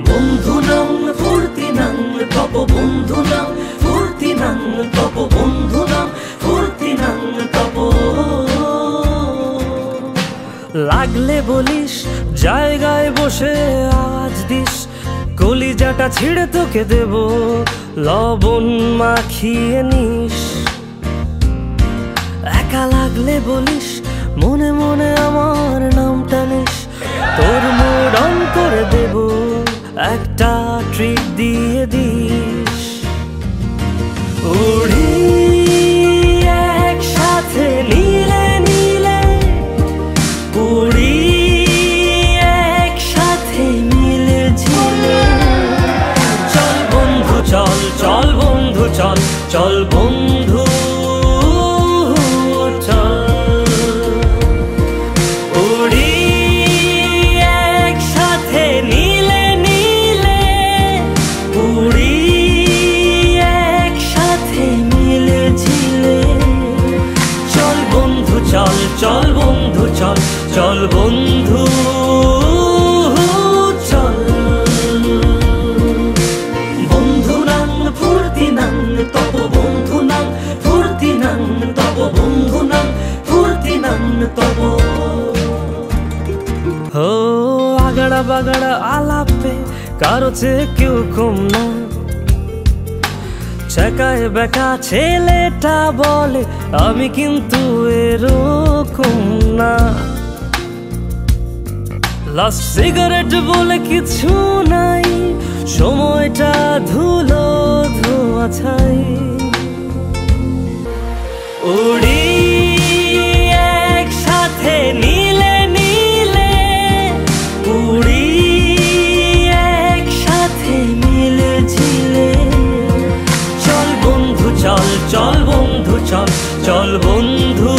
বন্ধু নাম ফুর্তি নাম তপ বন্ধু নাম ফুর্তি নাম তপ বন্ধু নাম ফুর্তি নাম তপ। লাগলে বলিস জায়গায় বসে আওয়াজ দিস, কলিজাটা ছিঁড়ে তোকে দেব লবণ মাখিয়ে নিস। একা লাগলে বলিস মনে মনে আমার নামটা নিস, তোর মুড অন করে দেব একটা ট্রিট দিয়ে দিস। উড়ি একসাথে নীলে নীলে, উড়ি একসাথে মিলে ঝিলে। চল বন্ধু চল, চল বন্ধু চল, চল বন্ধু চল। উড়ি একসাথে নীলে নীলে, উড়ি একসাথে মিলে ঝিলে। চল বন্ধু চল, চল বন্ধু চল, চল বন্ধু চল। বন্ধু নাম ফুর্তি নাম তপ বন্ধু নাম ফুর্তি নাম তপ বন্ধু নাম ফুর্তি নাম তপ। ও আগাড়া বাগাড়া আলাপে কারো চেয়ে কেউ কম না, চাকায় বেকা ছেলেটা বলে আমি কিন্তু এরকম না। লাস্ট সিগারেট বলে কিছু নাই, সময়টা ধুলো ধোয়া ছাই। উড়ি একসাথে নীলে নীলে, উড়ি একসাথে মিলে ঝিলে। চল বন্ধু চল, চল বন্ধু চল, চল বন্ধু